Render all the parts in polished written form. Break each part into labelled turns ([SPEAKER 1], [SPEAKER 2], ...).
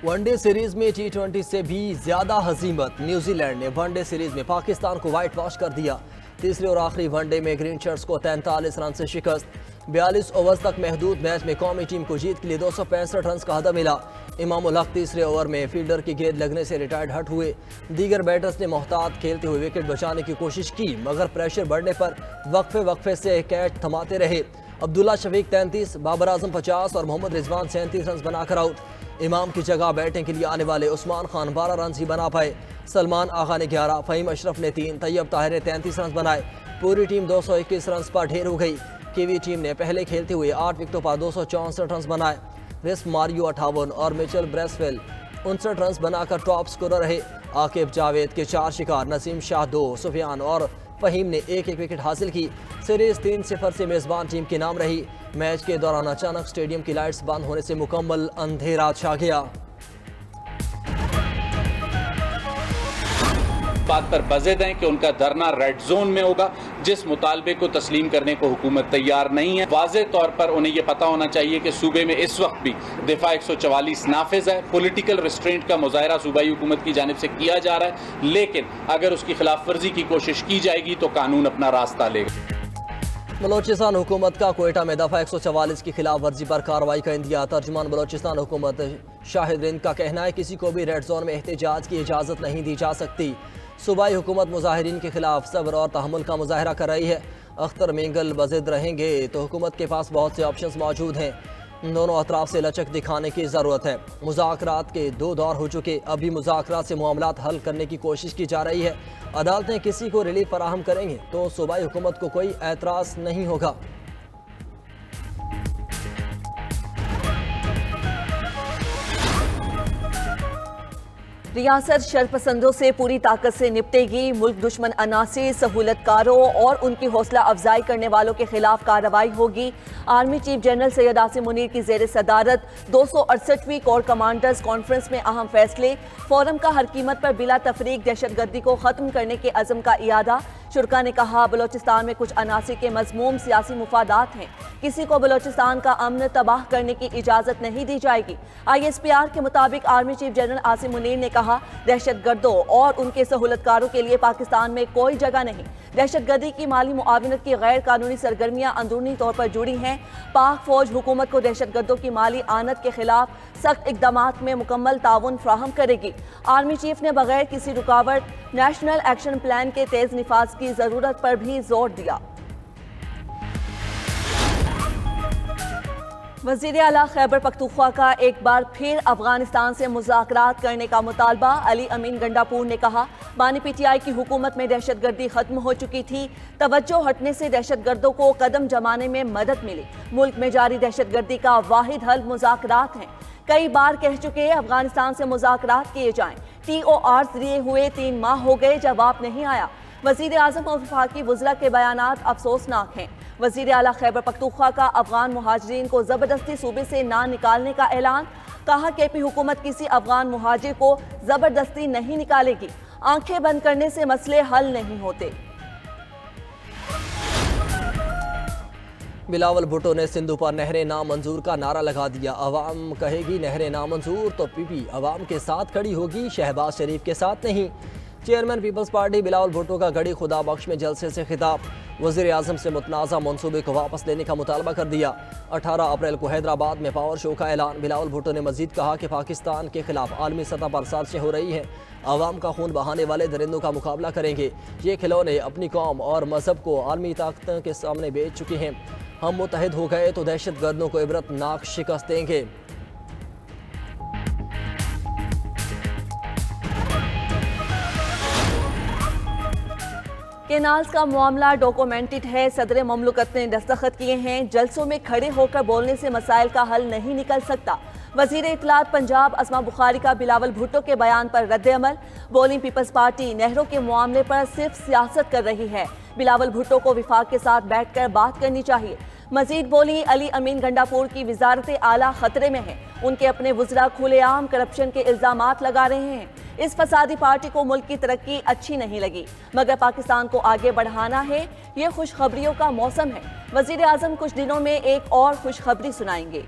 [SPEAKER 1] One day series में T20 से भी ज्यादा हजीमत। न्यूजीलैंड ने वनडे सीरीज में पाकिस्तान को व्हाइट वॉश कर दिया। तीसरे और आखिरी वनडे में ग्रीन शर्ट्स को 43 रन से शिकस्त। 42 ओवर्स तक महदूद मैच में कौमी टीम को जीत के लिए 265 रन का हदफ मिला। इमाम उल हक तीसरे ओवर में फील्डर की गेंद लगने से रिटायर्ड हट हुए। दीगर बैटर्स ने मोहतात खेलते हुए विकेट बचाने की कोशिश की, मगर प्रेशर बढ़ने पर वक्फे से कैच थमाते रहे। अब्दुल्ला शफीक 33, बाबर आजम 50 और मोहम्मद रिजवान 37 रन बनाकर आउट। इमाम की जगह बैटिंग के लिए आने वाले उस्मान खान 12 रन ही बना पाए। सलमान आगा ने 11, फ़हीम अशरफ ने 3, तैयब ताहिर ने 33 रन बनाए। पूरी टीम 221 रन पर ढेर हो गई। कीवी टीम ने पहले खेलते हुए 8 विकेटों पर 264 रन बनाए। रिस मारियो 58 और मिचेल ब्रेसवेल 59 रन बनाकर टॉप स्कोरर रहे। आकिब जावेद के 4 शिकार, नसीम शाह 2, सुफियान और फ़हीम ने एक विकेट हासिल की। सीरीज 3-0 से मेज़बान टीम के नाम रही। मैच के दौरान अचानक स्टेडियम की लाइट्स बंद होने से मुकम्मल अंधेरा छा गया।
[SPEAKER 2] बात पर बज़ेद हैं कि उनका धरना रेड जोन में होगा, जिस मुतालबे को तस्लीम करने को हुकूमत तैयार नहीं है। वाज़ेह तौर पर उन्हें यह पता होना चाहिए कि सूबे में इस वक्त भी दिफा 144 नाफिज है। पॉलिटिकल रिस्ट्रेंट का मुजाहरा सूबाई हुकूमत की जानिब से किया जा रहा है, लेकिन अगर उसकी खिलाफ वर्जी की कोशिश की जाएगी तो कानून अपना रास्ता लेगा।
[SPEAKER 1] बलोचिस्तान हुकूमत का कोयटा में दफ़ा 144 की खिलाफ वर्जी पर कार्रवाई का इंदिया। तर्जुमान बलोचिस्तान हुकूमत शाहिद रिंद का कहना है किसी को भी रेड जोन में एहतजाज की इजाज़त नहीं दी जा सकती। सूबाई हुकूमत मुजाहिरीन के खिलाफ सब्र और तहम्मुल का मुजाहरा कर रही है। अख्तर मेंगल बज़िद रहेंगे तो हुकूमत के पास बहुत से ऑप्शंस मौजूद हैं। दोनों अतराफ से लचक दिखाने की ज़रूरत है। मुज़ाकरात के 2 दौर हो चुके, अभी मुज़ाकरात से मामलात हल करने की कोशिश की जा रही है। अदालतें किसी को रिलीफ फराहम करेंगी तो सूबाई हुकूमत को कोई एतराज़ नहीं होगा।
[SPEAKER 3] रियासत शरपसंदों से पूरी ताकत से निपटेगी। मुल्क दुश्मन अनासिर, सहूलतकारों और उनकी हौसला अफजाई करने वालों के खिलाफ कार्रवाई होगी। Army chief general Syed Asim Munir की जेर सदारत 268वीं कोर कमांडर्स कॉन्फ्रेंस में अहम फैसले। फोरम का हर कीमत पर बिला तफरीक दहशतगर्दी को ख़त्म करने के अज़म का इयादा। शुरका ने कहा बलोचिस्तान में कुछ अनासिर के मज़मूम सियासी मुफादात हैं, किसी को बलोचिस्तान का अमन तबाह करने की इजाज़त नहीं दी जाएगी। ISPR के मुताबिक army chief general Asim Munir ने कहा दहशतगर्दों और उनके सहूलतकारों के लिए पाकिस्तान में कोई जगह नहीं। दहशतगर्दी की माली मुआविनत की गैर कानूनी सरगर्मियां अंदरूनी तौर पर जुड़ी हैं। पाक फौज हुकूमत को दहशतगर्दों की माली आनत के खिलाफ सख्त इक़दामात में मुकम्मल ताउन फ्राहम करेगी। आर्मी चीफ ने बगैर किसी रुकावट नेशनल एक्शन प्लान के तेज निफाज की जरूरत पर भी जोर दिया। वज़ीर आला खैबर पख्तूनख्वा का एक बार फिर अफगानिस्तान से मुज़ाकरात करने का मुतालबा। अली अमीन गंडापुर ने कहा बानी PTI की हुकूमत में दहशतगर्दी खत्म हो चुकी थी, तवज्जो हटने से दहशतगर्दों को कदम जमाने में मदद मिली। मुल्क में जारी दहशतगर्दी का वाहिद हल मुज़ाकरात हैं। कई बार कह चुके अफगानिस्तान से मुज़ाकरात किए जाएं। TORs दिए हुए 3 माह हो गए, जवाब नहीं आया। वज़ीर आज़म और वफाकी वज़रा के बयानात अफसोसनाक हैं। वज़ीर आला खैबर पख्तूनख्वा का अफगान मुहाजिरीन को ज़बरदस्ती सूबे से ना निकालने का ऐलान। कहा KP हुकूमत किसी अफगान मुहाजिर को ज़बरदस्ती नहीं निकालेगी। आंखें बंद करने से मसले हल नहीं होते।
[SPEAKER 1] बिलावल भुट्टो ने सिंधु पर नहरें नामंजूर का नारा लगा दिया। अवाम कहेगी नहरें नामंजूर तो PP अवाम के साथ खड़ी होगी, शहबाज शरीफ के साथ नहीं। Chairman peoples party Bilawal Bhutto का गड़ी खुदा बख्श में जलसे से खिताब। वज़ीर आज़म से मुतनाज़ा मनसूबे को वापस लेने का मुतालबा कर दिया। 18 अप्रैल को हैदराबाद में पावर शो का ऐलान। बिलावल भुट्टो ने मजीद कहा कि पाकिस्तान के खिलाफ आलमी सतह पर साजिशें हो रही हैं। आवाम का खून बहाने वाले दरिंदों का मुकाबला करेंगे। ये खिलौने अपनी कौम और मजहब को आलमी ताकतों के सामने बेच चुके हैं। हम मुत्तहिद हो गए तो दहशत गर्दों को इबरतनाक शिकस्त देंगे।
[SPEAKER 3] केनाल्स का मामला डॉक्यूमेंटेड है। सदर ममलकत ने दस्तखत किए हैं। जलसों में खड़े होकर बोलने से मसाइल का हल नहीं निकल सकता। वज़ीर इत्तलात पंजाब अस्मा बुखारी का बिलावल भुट्टो के बयान पर रद्द-ए-अमल। बोली पीपल्स पार्टी नहरों के मामले पर सिर्फ सियासत कर रही है। बिलावल भुट्टो को विफाक के साथ बैठकर बात करनी चाहिए। मजीद बोली अली अमीन गंडापुर की वजारत आला खतरे में है। उनके अपने वज़रा खुलेआम करप्शन के इल्ज़ामात लगा रहे हैं। इस फसादी पार्टी को मुल्क की तरक्की अच्छी नहीं लगी, मगर पाकिस्तान को आगे बढ़ाना है। ये खुशखबरियों का मौसम है। वज़ीर आज़म कुछ दिनों में एक और खुशखबरी सुनाएंगे।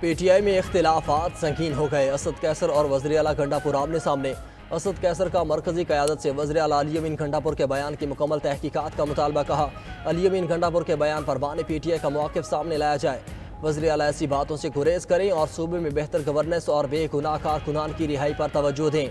[SPEAKER 1] PTI में इख्तिलाफात संगीन हो गए। असद कैसर और वज़ीर आला गंडापुर आमने सामने। असद कैसर का मरकजी क़यादत से वज़ीर आला अली अमीन गंडापुर के बयान की मुकम्मल तहकीकात का मुतालबा कहा। अली अमीन गंडापुर के बयान पर बानी PTI का मौक़िफ़ सामने लाया जाए। वज़ीर आला ऐसी बातों से गुरेज करें और सूबे में बेहतर गवर्नेंस और बेगुनाह कारकुनान की रिहाई पर तवज्जो दें।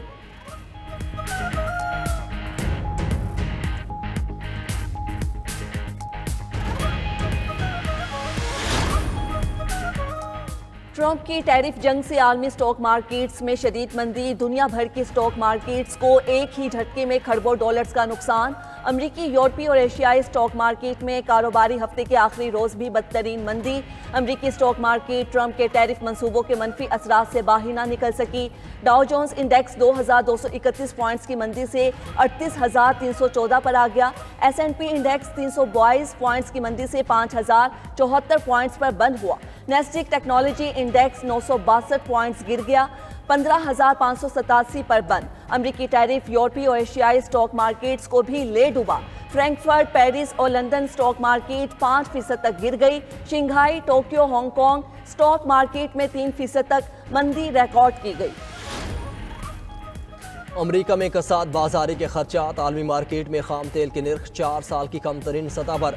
[SPEAKER 3] ट्रंप की टैरिफ जंग से आलमी स्टॉक मार्केट्स में शदीद मंदी। दुनिया भर की स्टॉक मार्केट्स को एक ही झटके में खरबों डॉलर्स का नुकसान। अमरीकी, यूरोपीय और एशियाई स्टॉक मार्केट में कारोबारी हफ्ते के आखिरी रोज भी बदतरीन मंदी। अमरीकी स्टॉक मार्केट ट्रंप के टैरिफ मंसूबों के मनफी असरात से बाहर ना निकल सकी। डाउ जोन्स इंडेक्स 2231 पॉइंट्स की मंदी से 38,314 पर आ गया। S&P इंडेक्स 322 पॉइंट्स की मंदी से 5,074 पॉइंट्स पर बंद हुआ। नेस्टिक टेक्नोलॉजी इंडेक्स 962 पॉइंट्स गिर गया, 15,587 पर बंद। अमरीकी टैरिफ यूरोपीय और एशियाई स्टॉक मार्केट्स को भी ले डूबा। फ्रैंकफर्ट, पेरिस और लंदन स्टॉक मार्केट 5% तक गिर गई। Shanghai, Tokyo, Hong Kong stock market में 3% तक मंदी रिकॉर्ड की गई।
[SPEAKER 1] अमरीका में कसाद बाजारी के खर्चात। आलमी मार्केट में खाम तेल के निर्ख 4 साल की कम तरीन सतह पर।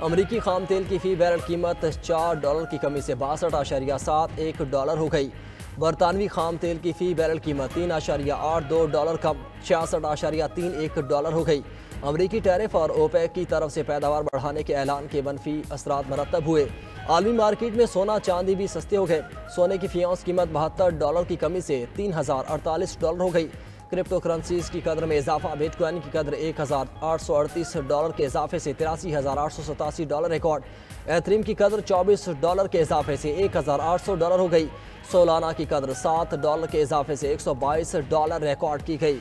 [SPEAKER 1] अमरीकी खाम तेल की फ़ी बैरल कीमत $4 की कमी से $62.71 हो गई। बरतानवी खाम तेल की फ़ी बैरल कीमत $3.82 कम $66.31 हो गई। अमरीकी टैरिफ और ओपेक की तरफ से पैदावार बढ़ाने के ऐलान के मनफी असरात मरतब हुए। आलमी मार्केट में सोना चांदी भी सस्ते हो गए। सोने की फ़ी औंस कीमत $72 की कमी से $3048 हो गई। क्रिप्टो करेंसीज की कदर में इजाफा। बिटकॉइन की कदर $1,838 के इजाफे से $83,887 रिकॉर्ड। एथरीम की कदर $24 के इजाफे से $1,800 हो गई। सोलाना की कदर $7 के इजाफे से $122 रिकॉर्ड की गई।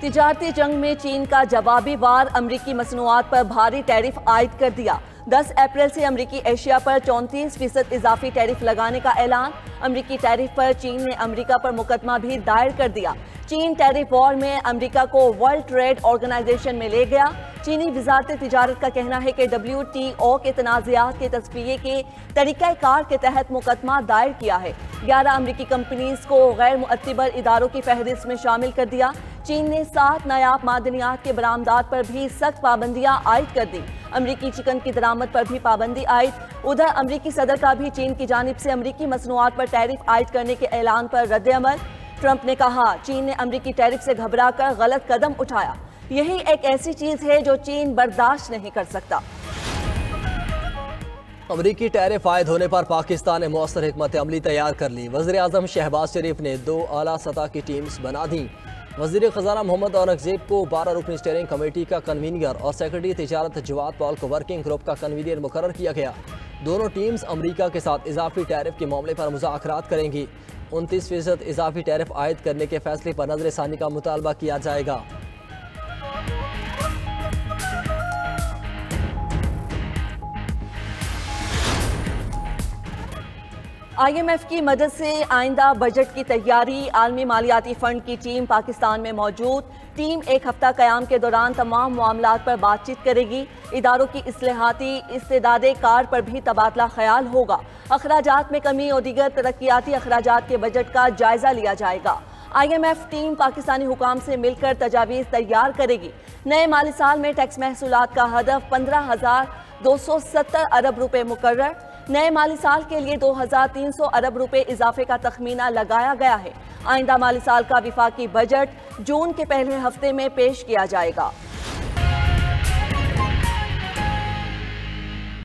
[SPEAKER 3] तिजारती जंग में चीन का जवाबी वार। अमरीकी मसनूआत पर भारी टैरिफ आयद कर दिया। 10 अप्रैल से अमरीकी एशिया पर 34% इजाफी टैरिफ लगाने का ऐलान। अमरीकी टैरिफ पर चीन ने अमरीका पर मुकदमा भी दायर कर दिया। चीन टैरिफ वॉर में अमरीका को वर्ल्ड ट्रेड ऑर्गेनाइजेशन में ले गया। चीनी वजारत तिजारत का कहना है कि WTO के तनाज़ात के तस्फिये के तरीक़ाकार के तहत मुकदमा दायर किया है। 11 अमरीकी कंपनीज को गैर मुअत्तबर इदारों की फहरिस्त में शामिल कर दिया। चीन ने 7 नायाब मादनियात के बरामदात पर भी सख्त पाबंदियां आयद कर दी। अमरीकी चिकन की दरामद पर भी पाबंदी आयद। उधर अमरीकी सदर का भी चीन की जानिब से अमरीकी मसनूआत पर टैरिफ आयद करने के ऐलान पर रद्द-ए-अमल। ट्रंप ने कहा, चीन ने अमरीकी टैरिफ से घबराकर गलत कदम उठाया। यही एक ऐसी चीज है जो चीन बर्दाश्त नहीं कर सकता।
[SPEAKER 1] अमरीकी टैरिफ आयद होने पर पाकिस्तान ने मौसर हिकमत अमली तैयार कर ली। वज़ीर आज़म शहबाज शरीफ ने 2 आला सतह की टीम्स बना दी। वज़ीर ख़ज़ाना मोहम्मद औरंगज़ेब को 12 रुकनी स्टीयरिंग कमेटी का कन्वीनर और सेक्रेटरी तिजारत जवाद पॉल को वर्किंग ग्रुप का कन्वीनर मुकर्रर किया गया। दोनों टीम्स अमरीका के साथ इजाफी टैरिफ के मामले पर मुज़ाकरात करेंगी। 29% इजाफी टैरिफ आयद करने के फैसले पर नज़रसानी का मुतालबा किया जाएगा।
[SPEAKER 3] IMF की मदद से आइंदा बजट की तैयारी। आलमी मालियाती फंड की टीम पाकिस्तान में मौजूद। टीम एक हफ्ता क़याम के दौरान तमाम मामलात पर बातचीत करेगी। इदारों की इस्लाहाती इस्तेदादे कार पर भी तबादला ख्याल होगा। अखराजात में कमी और दीगर तरक्याती अखराजात के बजट का जायजा लिया जाएगा। IMF टीम पाकिस्तानी हुकाम से मिलकर तजावीज़ तैयार करेगी। नए माली साल में टैक्स महसूलात का हदफ 15,270 अरब रुपए मुकर्रर। नए माली साल के लिए 2,300 अरब रुपए इजाफे का तखमीना लगाया गया है। आइंदा माली साल का विफाकी बजट जून के पहले हफ्ते में पेश किया जाएगा।